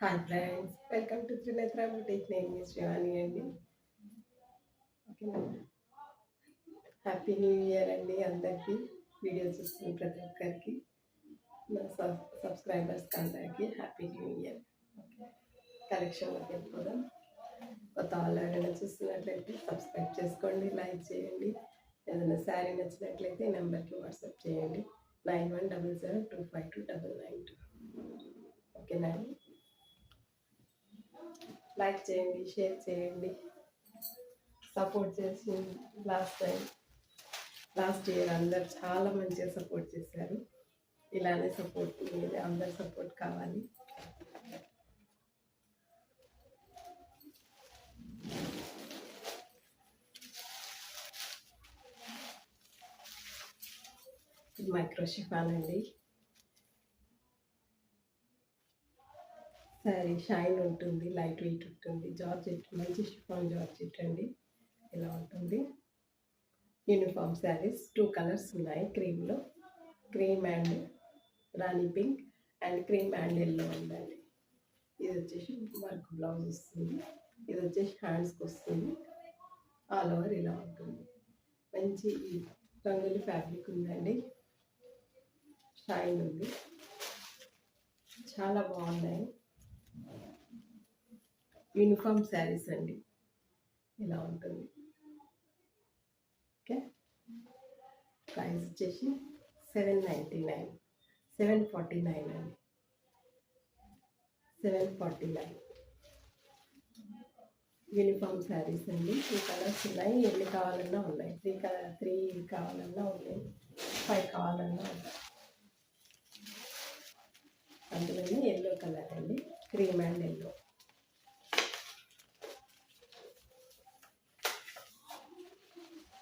Hi friends, welcome to Trinetra boutique. నేను మీ శ్రీవాణి అండి. ఓకేనా, హ్యాపీ న్యూ ఇయర్ అండి అందరికీ. వీడియో చూస్తున్న ప్రతి ఒక్కరికి, నా సబ్స్క్రైబర్స్కి అందరికీ హ్యాపీ న్యూ ఇయర్. ఓకే, కలెక్షన్లోకి వెళ్ళిపోదాం. కొత్త వాళ్ళు ఎవరైనా చూస్తున్నట్లయితే సబ్స్క్రైబ్ చేసుకోండి, లైక్ చేయండి. ఏదైనా శారీ నచ్చినట్లయితే ఈ నెంబర్కి వాట్సాప్ చేయండి, 9100252992. ఓకేనా అండి, లైక్ చేయండి, షేర్ చేయండి, సపోర్ట్ చేసి లాస్ట్ ఇయర్ అందరు చాలా మంచిగా సపోర్ట్ చేశారు. ఇలానే సపోర్ట్ మీది అందరు సపోర్ట్ కావాలి. ఇది మైక్రో షిఫాన్ అండి. శారీ షైన్ ఉంటుంది, లైట్ వెయిట్ ఉంటుంది. జార్జెట్, మంచి షిఫాన్ జార్జెట్ అండి. ఇలా ఉంటుంది. యూనిఫామ్ శారీస్ 2 కలర్స్ ఉన్నాయి. క్రీమ్లో క్రీమ్ అండ్ రాణి pink and cream and yellow ఉందండి. ఇది వచ్చేసి వర్క్ బ్లౌజ్ వస్తుంది. ఇది వచ్చేసి హ్యాండ్స్కి వస్తుంది. ఆల్ ఓవర్ ఇలా ఉంటుంది. మంచి రంగులు ఫ్యాబ్రిక్ ఉందండి. షైన్ ఉంది, చాలా బాగున్నాయి. యూనిఫామ్ శారీస్ అండి. ఇలా ఉంటుంది. ఓకే, ప్రైస్ వచ్చేసి 749 749 అండి. 749 యూనిఫామ్ శారీస్ అండి. 2 కలర్స్ ఉన్నాయి. ఎన్ని కావాలన్నా ఉన్నాయి. 3 కావాలన్నా ఉన్నాయి, 5 కావాలన్నా ఉన్నాయి. అందులోనే ఎల్లో కలర్ అండి, క్రీమ్ అండ్ ఎల్లో.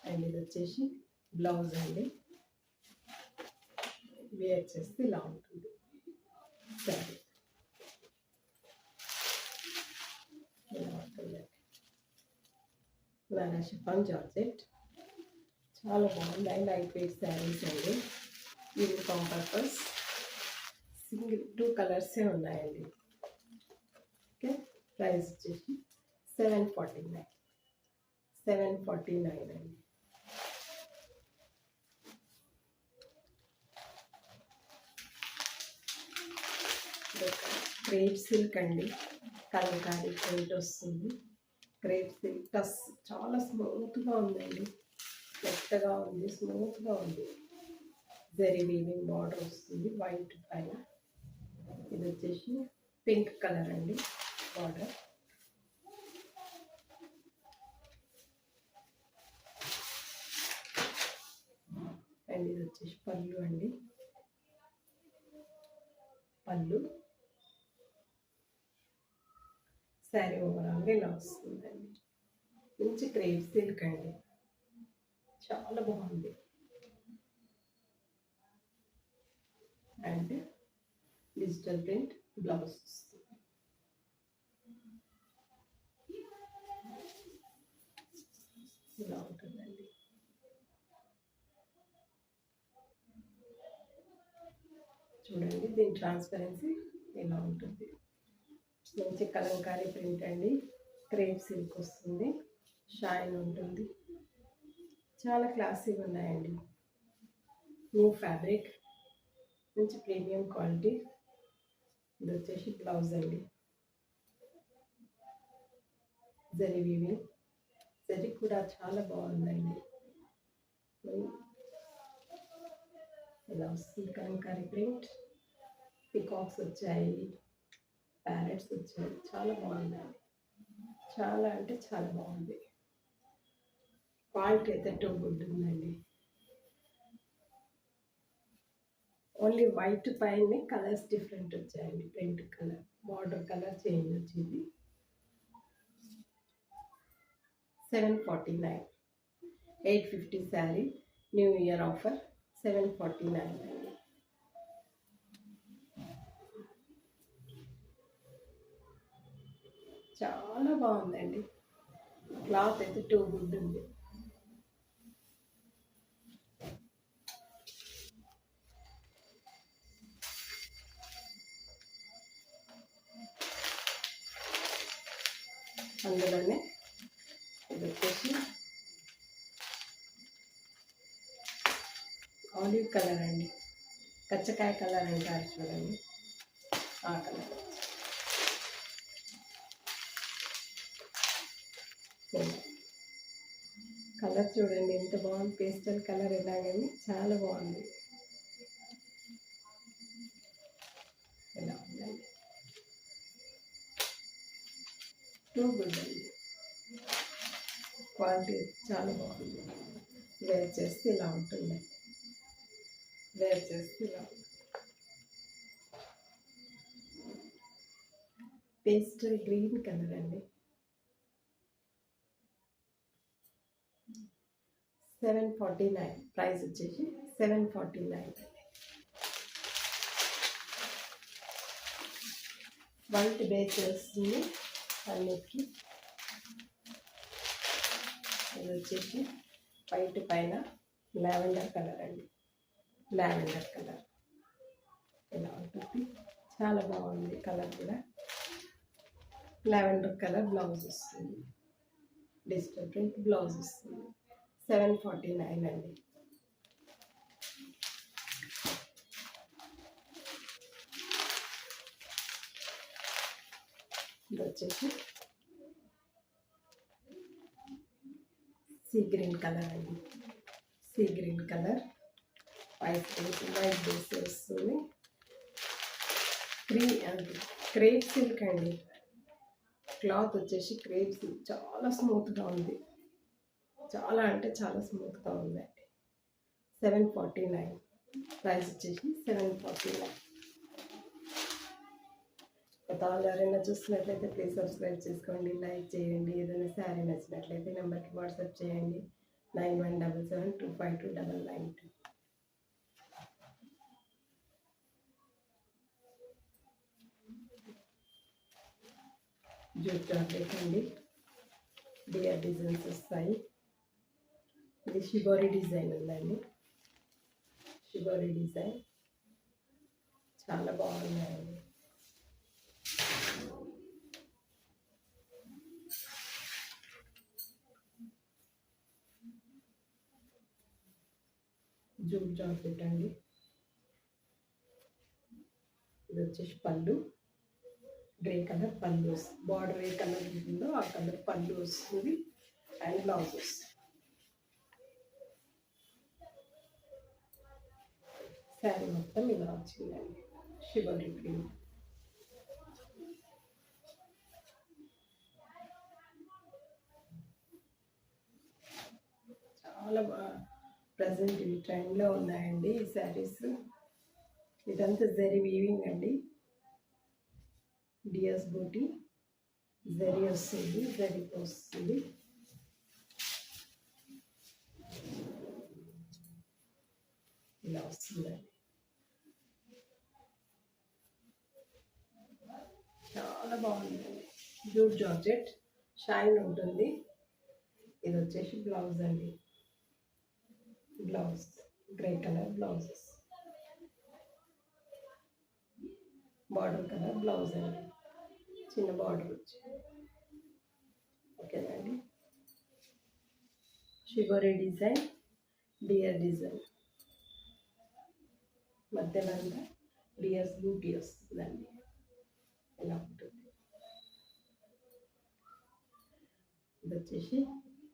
అండ్ ఇది వచ్చేసి బ్లౌజ్ అండి. వేర్ చేస్తే ఇలా ఉంటుంది శారీ. ఇలా ఉంటుంది. నానా షిఫాన్ జార్జెట్ చాలా బాగున్నాయి. లైట్ వెయిట్ శారీస్ అండి. యూనిఫామ్ పర్పస్ 2 కలర్సే ఉన్నాయండి. ఓకే, ప్రైస్ వచ్చేసి 749 అండి. క్రేప్ సిల్క్ అండి. కలంకారీ ప్రింట్ వస్తుంది. క్రేప్ సిల్క్ టస్ చాలా స్మూత్గా ఉందండి. మెత్తగా ఉంది, స్మూత్గా ఉంది. జరీ వీవింగ్ బార్డర్ వస్తుంది వైట్ పైన. ఇది వచ్చేసి పింక్ కలర్ అండి బార్డర్. అండ్ ఇది వచ్చేసి పళ్ళు అండి. పళ్ళు శారీ ఓవరాల్గా ఇలా వస్తుందండి. మంచి క్రేప్ సిల్క్ అండి, చాలా బాగుంది. అండ్ డిజిటల్ ప్రింట్ బ్లౌజ్ వస్తుంది. ఇలా ఉంటుందండి. చూడండి, దీని ట్రాన్స్పరెన్సీ ఇలా ఉంటుంది. మంచి కలంకారీ ప్రింట్ అండి. క్రేప్ సిల్క్ వస్తుంది, షైన్ ఉంటుంది. చాలా క్లాసీగా ఉన్నాయండి. న్యూ ఫ్యాబ్రిక్, మంచి ప్రీమియం క్వాలిటీ. ఇది వచ్చేసి బ్లౌజ్ అండి. జరీ వీవింగ్, జరీ కూడా చాలా బాగుందండి. ఇలా వస్తుంది కలంకారీ ప్రింట్. పికాక్స్ వచ్చాయి, ప్యారెట్స్ వచ్చాయి. చాలా బాగుందండి. చాలా అంటే చాలా బాగుంది. క్వాలిటీ అయితే టూ గుడ్ ఉందండి. ఓన్లీ వైట్ పైన కలర్స్ డిఫరెంట్ వచ్చాయండి. Print colour, border colour change వచ్చింది. 749, 850 శారీ. న్యూ ఇయర్ ఆఫర్ 749 అండి. చాలా బాగుందండి. క్లాత్ అయితే టూ గుడ్ ఉంది. అందులోనే ఇది వచ్చేసి ఆలివ్ కలర్ అండి, కచ్చకాయ కలర్ అంటారు చూడండి, ఆ కలర్. కలర్ చూడండి ఎంత బాగుంది, పేస్టల్ కలర్ ఎలాగని చాలా బాగుంది. ఎలా ఉందండి, టూ గుడ్ అండి, క్వాలిటీ చాలా బాగుంది. వేర్ చేస్తే ఇలా ఉంటుంది, వేర్ చేస్తే ఇలా పేస్టల్ గ్రీన్ కలర్ అండి. 749 ప్రైస్ వచ్చేసి 749. వైట్ బేస్ వస్తుంది అన్నిటికి. ఇది వచ్చేసి వైట్ పైన లావెండర్ కలర్ అండి, లావెండర్ కలర్ ఇలా ఉంటుంది, చాలా బాగుంది కలర్ కూడా. లావెండర్ కలర్ బ్లౌజ్ వస్తుంది, డిజిటల్ ప్రింట్ బ్లౌజ్ వస్తుంది. 749 అండి. ఇది వచ్చేసి సీ గ్రీన్ కలర్ అండి, sea green colour white base వస్తుంది. క్రేప్ సిల్క్ అండి, క్లాత్ వచ్చేసి క్రేప్ సిల్క్, చాలా స్మూత్గా ఉంది, చాలా అంటే చాలా స్మూత్గా ఉందండి. 749 ప్రైస్ వచ్చేసి 749. కొత్త వాళ్ళు ఎవరైనా చూస్తున్నట్లయితే ప్లీజ్ సబ్స్క్రైబ్ చేసుకోండి, లైక్ చేయండి. ఏదైనా శారీ నచ్చినట్లయితే నెంబర్కి వాట్సాప్ చేయండి, 9177252992. జూట్ జాకెట్ అండి, డియర్ డిజైన్స్ వస్తాయి. ఇది షిబోరి డిజైన్ ఉందండి, షిబోరి డిజైన్ చాలా బాగున్నాయండి. జూట్ జాకెట్ అండి. ఇది వచ్చేసి పళ్ళు, గ్రే కలర్ పళ్ళు వస్తుంది, బార్డర్ ఏ కలర్ ఉంటుందో ఆ కలర్ పళ్ళు వస్తుంది అండ్ బ్లౌజ్ వస్తుంది. శారీ మొత్తం ఇలా వచ్చిందండి, షిబోరి ప్రింట్. చాలా ప్రజెంట్ ఇవి ట్రెండ్లో ఉన్నాయండి ఈ శారీస్. ఇదంతా జరీ వీవింగ్ అండి, డిఎస్ బూటీ జరీ వస్తుంది, జరీతో వస్తుంది. ఇలా వస్తుందండి, చాలా బాగుందండి. జూట్ జార్జెట్ షైన్ ఉంటుంది. ఇది వచ్చేసి బ్లౌజ్ అండి, blouse grey colour blouses, border colour blouse అండి, చిన్న బార్డర్ వచ్చి. ఓకేనండి, షిబోరి డిజైన్, డియర్ డిజైన్, మధ్యలో అంతా డియర్స్ బ్యూటీ వస్తుందండి, ఇలా ఉంటుంది. ఇది వచ్చేసి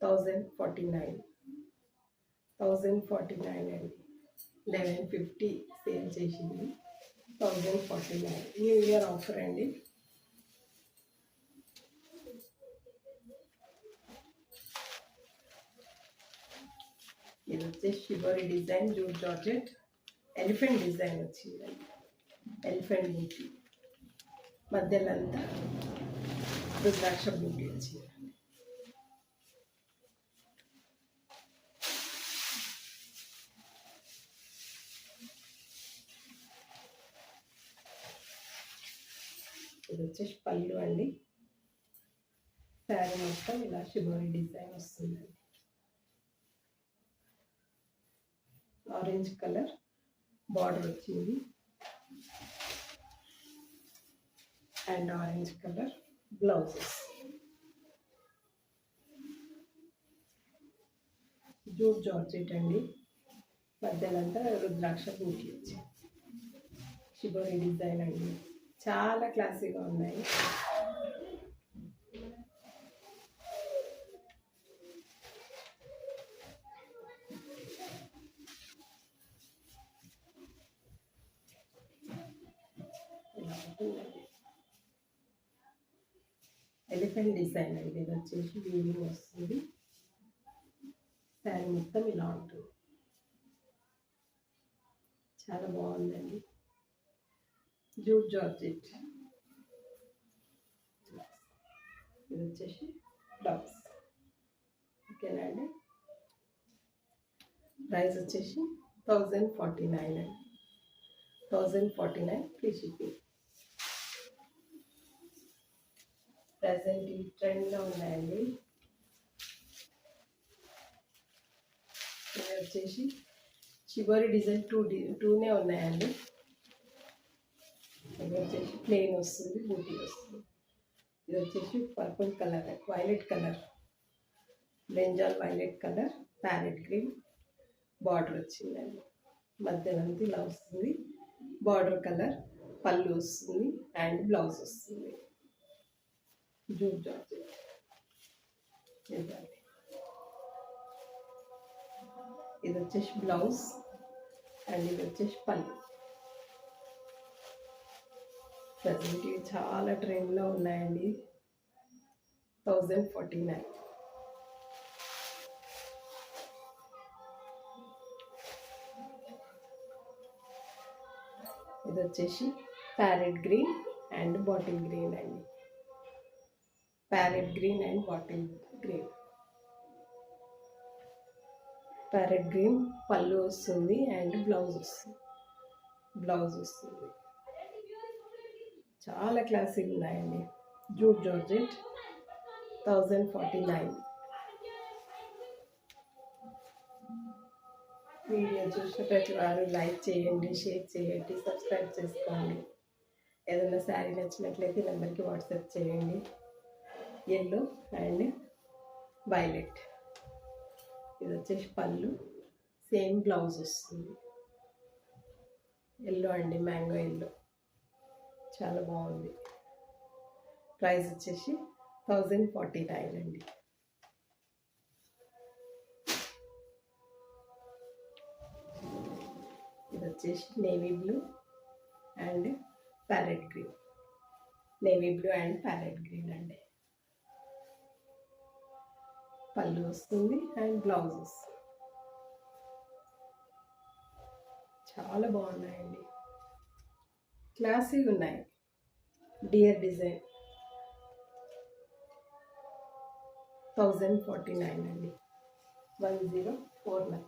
1049 అండి, 1150 సేల్ చేసింది, 1049 న్యూ ఇయర్ ఆఫర్ అండి. ఇది వచ్చేసి shibori design, jute georgette, elephant design వచ్చిందండి, ఎలిఫెంట్ బూటీ, మధ్యలో అంతా రుద్రాక్ష బూటీ వచ్చింది. ఇది వచ్చేసి పళ్ళు అండి, శారీ మొత్తం ఇలా షిబోరి డిజైన్ వస్తుందండి. ఆరెంజ్ కలర్ బార్డర్ వచ్చింది and orange colour blouses. Jute georgette అండి. మధ్యలంతా రుద్రాక్ష బూటీ వచ్చి షిబోరి డిజైన్ అండి. చాలా క్లాసీగా ఉన్నాయి. ఎలిఫెంట్ డిజైన్ అండి. ఇది వచ్చేసి వీవింగ్ వస్తుంది. శారీ మొత్తం ఇలా ఉంటుంది. చాలా బాగుందండి. Jute georgette. ఇది వచ్చేసి బ్లౌజ్. ఓకేనా అండి. ప్రైస్ వచ్చేసి 1049 అండి. 1049 ఫ్రీ షిప్పింగ్. ప్రజెంట్ ఈ ట్రెండ్లో ఉన్నాయండి. ఇది వచ్చేసి షిబోరి డిజైన్ టూనే ఉన్నాయండి. ఇది వచ్చేసి ప్లెయిన్ వస్తుంది, బూటీ వస్తుంది. ఇది వచ్చేసి purple colour, violet colour, brinjal violet colour, parrot green border వచ్చిందండి. మధ్యనంతా ఇలా వస్తుంది. బార్డర్ కలర్ పళ్ళు వస్తుంది అండ్ బ్లౌజ్ వస్తుంది. Jute georgette. ఇది వచ్చేసి బ్లౌజ్ అండ్ ఇది వచ్చేసి పళ్ళు. ప్రజెంట్ ఇవి చాలా ట్రెండ్లో ఉన్నాయండి. 1049. ఇది వచ్చేసి parrot green and bottle green అండి. Parrot green and bottle green. Parrot green పళ్ళు వస్తుంది అండ్ బ్లౌజ్ వస్తుంది. చాలా క్లాసిక్ ఉన్నాయండి. Jute georgette 1049. వీడియో చూసిన ప్రతి వారు లైక్ చేయండి, షేర్ చేయండి, సబ్స్క్రైబ్ చేసుకోండి. ఏదైనా శారీ నచ్చినట్లయితే నెంబర్కి వాట్సాప్ చేయండి. Yellow and violet. ఇది వచ్చేసి పళ్ళు, సేమ్ బ్లౌజ్ వస్తుంది. ఎల్లో అండి, మ్యాంగో ఎల్లో. చాలా బాగుంది. ప్రైస్ వచ్చేసి 1049 అండి. ఇది వచ్చేసి navy blue and parrot green. Navy blue and parrot green అండి. పళ్ళు వస్తుంది అండ్ బ్లౌజ్ వస్తుంది. చాలా బాగున్నాయండి. క్లాసీగా ఉన్నాయి. డియర్ డిజైన్ 1049 అండి. 1049.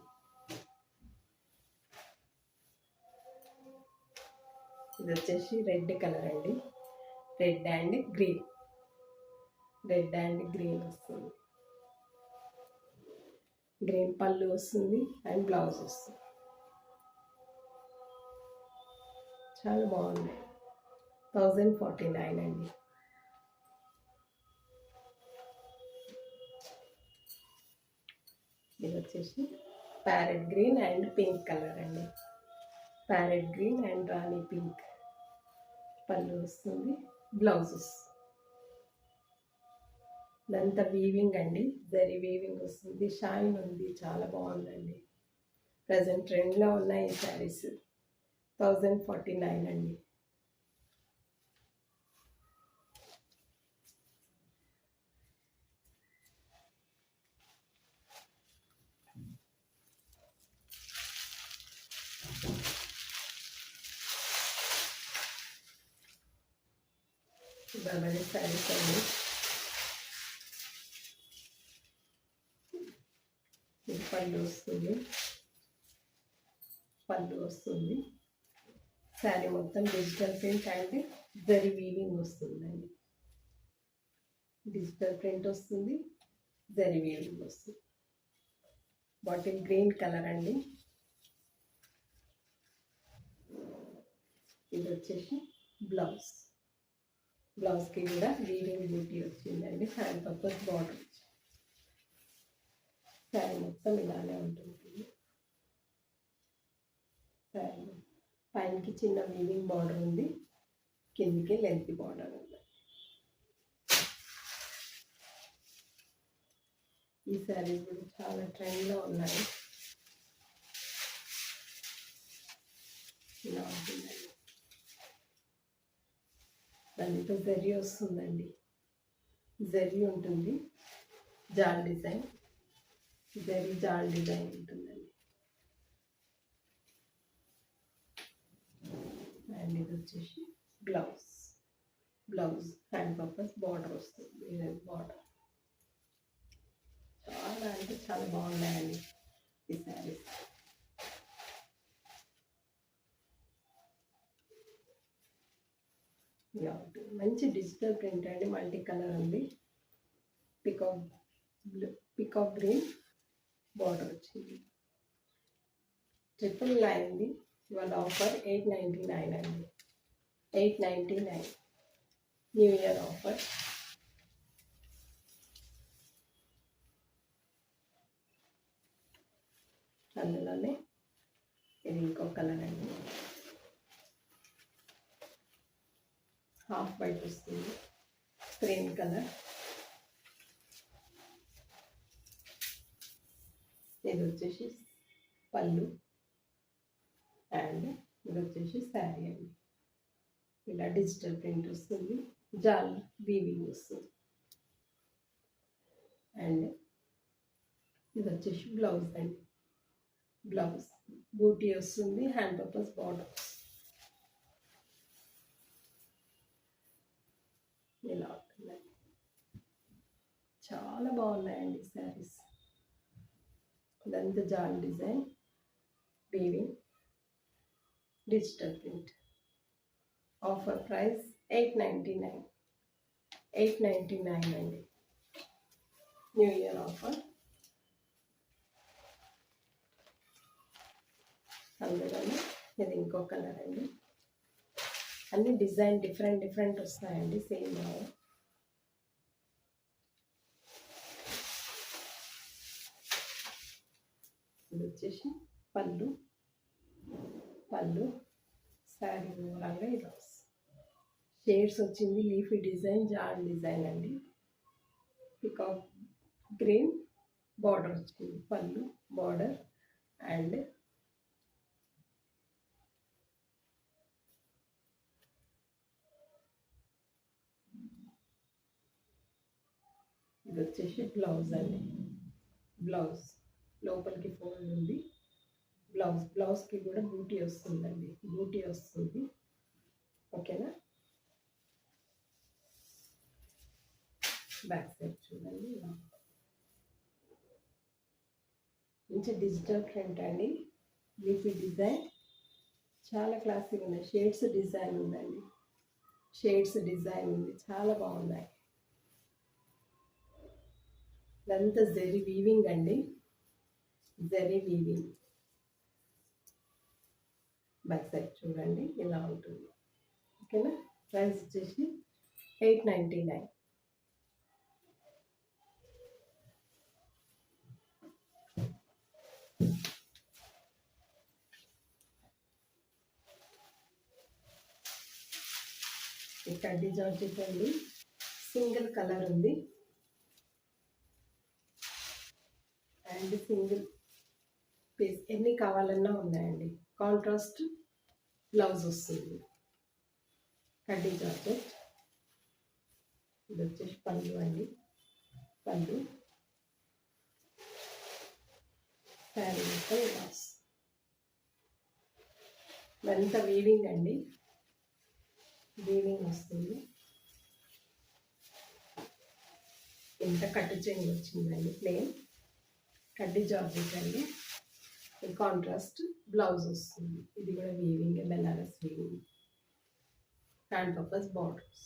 ఇది వచ్చేసి రెడ్ కలర్ అండి. Red and green. Red and green వస్తుంది. గ్రీన్ పళ్ళు వస్తుంది అండ్ బ్లౌజ్ వస్తుంది. చాలా బాగుంది. 1049 అండి. ఇది వచ్చేసి parrot green and pink colour అండి. ప్యారెట్ గ్రీన్ అండ్ రాణి పింక్. పళ్ళు వస్తుంది, బ్లౌజ్ వస్తుంది. ఇదంతా వీవింగ్ అండి. జరీ వీవింగ్ వస్తుంది. షైన్ ఉంది. చాలా బాగుందండి. ప్రజెంట్ ట్రెండ్లో ఉన్నాయి ఈ శారీస్. 1049 అండి. అలాగే శారీస్ అండి. ఇది పళ్ళు వస్తుంది. శారీ మొత్తం digital print and zari weaving వస్తుందండి. డిజిటల్ ప్రింట్ వస్తుంది, జరీ వీవింగ్ వస్తుంది. బాటిల్ గ్రీన్ కలర్ అండి. ఇది వచ్చేసి బ్లౌజ్కి కూడా వీవింగ్ బ్యూటీ వచ్చిందండి. Hand purpose border. శారీ మొత్తం ఇలానే ఉంటుంది. శారీ పైనకి చిన్న వీవింగ్ బార్డర్ ఉంది, కిందికి లెంత్ బార్డర్ ఉంది. ఈ శారీస్ కూడా చాలా ట్రెండ్లో ఉన్నాయి. ఇలా ఉంటుందండి. దానితో జరీ వస్తుందండి, జరీ ఉంటుంది, జాల్ డిజైన్, జరీ జాల్ డిజైన్ ఉంటుందండి. అండ్ ఇది వచ్చేసి blouse, blouse hand purpose border వస్తుంది. బార్డర్ చాలా అంటే చాలా బాగున్నాయండి ఈ శారీస్. ఇలా ఉంటుంది, మంచి డిజిటల్ ప్రింట్ అండి, మల్టీ కలర్ ఉంది. పికాక్ గ్రీన్ బార్డర్ వచ్చింది. 999 ఉంది. ఇవాళ ఆఫర్ 899 అండి, 899 న్యూ ఇయర్ ఆఫర్. అందులోనే ఇది ఇంకో కలర్ అండి, హాఫ్ వైట్ వస్తుంది, క్రీమ్ కలర్. ఇది వచ్చేసి పళ్ళు అండ్ ఇది వచ్చేసి శారీ అండి. ఇలా డిజిటల్ ప్రింట్ వస్తుంది, జాల్ వీవింగ్ వస్తుంది. అండ్ ఇది వచ్చేసి బ్లౌజ్ అండి, బ్లౌజ్ బూటీ వస్తుంది, హ్యాండ్ పర్పస్ బార్డర్. ఇలా ఉంటుందండి, చాలా బాగున్నాయండి శారీస్. ఇదంతా జాల్ design, weaving, digital print. Offer price 899, 899 అండి, న్యూ ఇయర్ ఆఫర్. అందులోనే ఇది ఇంకో కలర్ అండి. అన్ని డిజైన్ డిఫరెంట్ వస్తాయండి, సేమ్ రావు. ఇది వచ్చేసి పళ్ళు, శారీ ఓవరాల్గా ఇలా వస్తుంది. షేడ్స్ వచ్చింది, లీఫీ డిజైన్, జాల్ డిజైన్ అండి. పికాక్ గ్రీన్ బార్డర్ వచ్చింది, పళ్ళు బార్డర్. అండ్ ఇది వచ్చేసి బ్లౌజ్ అండి, బ్లౌజ్ లోపలికి ఫోల్డ్ ఉంది. బ్లౌజ్కి కూడా బూటీ వస్తుందండి, బూటీ వస్తుంది. ఓకేనా, బ్యాక్ సైడ్ చూడండి. మంచి డిజిటల్ ప్రింట్ అండి, లీఫీ డిజైన్, చాలా క్లాసిక్ ఉన్నాయి. షేడ్స్ డిజైన్ ఉందండి, షేడ్స్ డిజైన్ ఉంది, చాలా బాగున్నాయి. ఇదంతా జరీ వీవింగ్ అండి, జరీ వీవింగ్. బ్యాక్ సైడ్ చూడండి, ఇలా ఉంటుంది. ఓకేనా, ప్రైస్ వచ్చేసి 899. ఈ కడ్డీ జార్జెట్ అండి, సింగిల్ కలర్ ఉంది అండ్ సింగిల్ పీస్, ఎన్ని కావాలన్నా ఉన్నాయండి. కాంట్రాస్ట్ బ్లౌజ్ వస్తుంది, కడ్డీ జార్జెట్. ఇది వచ్చేసి పళ్ళు అండి, పళ్ళు శారీ మొత్తం ఇలా వస్తుంది. ఇదంతా వీవింగ్ అండి, వీవింగ్ వస్తుంది. ఇంత కట్టు చెంగు వచ్చిందండి, ప్లేన్ కడ్డీ జార్జెట్ అండి. కాంట్రాస్ట్ బ్లౌజ్ వస్తుంది, ఇది కూడా weaving, Banaras weaving, hand purpose borders.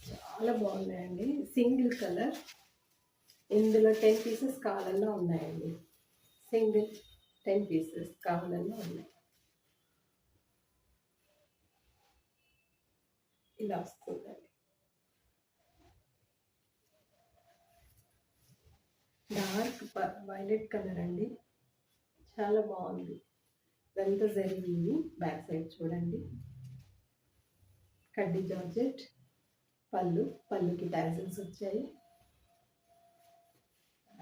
చాలా బాగున్నాయండి, సింగిల్ కలర్. ఇందులో 10 పీసెస్ కావాలన్నా ఉన్నాయండి, సింగిల్ 10 పీసెస్ కావాలన్నా ఉన్నాయి. ఇలా వస్తుందండి. డార్క్ వైలెట్ కలర్ అండి, చాలా బాగుంది. ఇదంతా జరిగింది. బ్యాక్ సైడ్ చూడండి, కడ్డీ జార్జెట్ పళ్ళుకి టాజిల్స్ వచ్చాయి.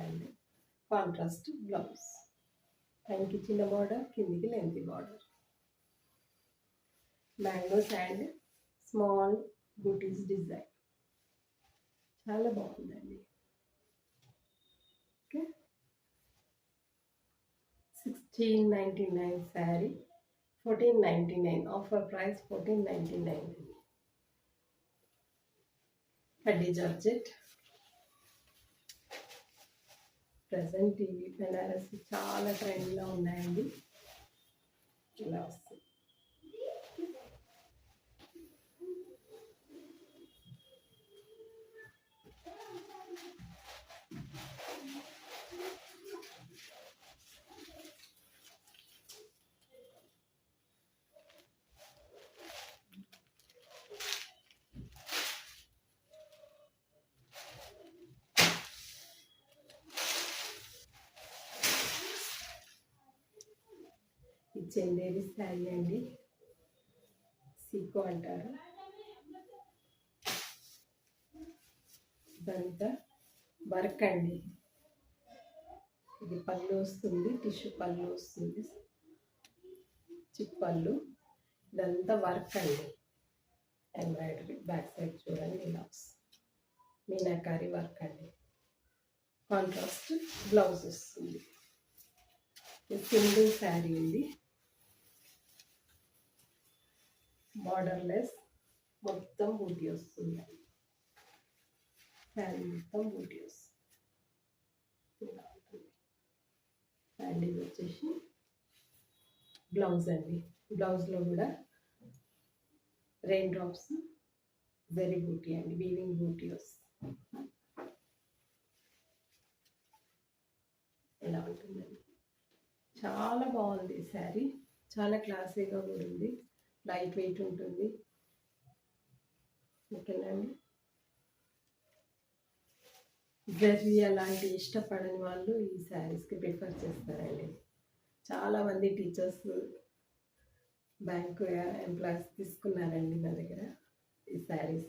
అండ్ కాంట్రాస్ట్ బ్లౌజ్, పైకి చిన్న బార్డర్, కిందికి lengthy border, mangoes and small booties design. చాలా బాగుందండి. Okay, 1699 sari, 1499 offer price, 1499. కడ్డీ జార్జెట్. ప్రజెంట్ ఇవి బెనారస్ చాలా ట్రెండ్లో ఉన్నాయండి. ఇలా వస్తుంది. ఇది చందేరి శారీ అండి, సీకో అంటారు. ఇదంతా వర్క్ అండి. ఇది పళ్ళు వస్తుంది, టిష్యూ పళ్ళు వస్తుంది, చిప్ పళ్ళు. ఇదంతా వర్క్ అండి, ఎంబ్రాయిడరీ. బ్యాక్ సైడ్ చూడండి, ఇలా మీనాకారి వర్క్ అండి. కాంట్రాస్ట్ బ్లౌజ్ వస్తుంది. సింగిల్ శారీ ఉంది, బార్డర్లెస్, మొత్తం బూటీ వస్తుంది. శారీ మొత్తం బూటీ వస్తుంది. ఇలా ఉంటుంది. అండ్ ఇది వచ్చేసి బ్లౌజ్ అండి. బ్లౌజ్లో కూడా రెయిన్ డ్రాప్స్ జరీ బూటీ అండి, వీవింగ్ బూటీ వస్తుంది. ఇలా ఉంటుందండి. చాలా బాగుంది ఈ శారీ, చాలా క్లాసీగా కూడా ఉంది, లైట్ వెయిట్ ఉంటుంది. ఓకేనండి. జరీ అలాంటి ఇష్టపడని వాళ్ళు ఈ శారీస్కి ప్రిఫర్ చేస్తారండి. చాలామంది టీచర్స్, బ్యాంకు ఎంప్లాయీస్ తీసుకున్నారండి నా దగ్గర ఈ శారీస్.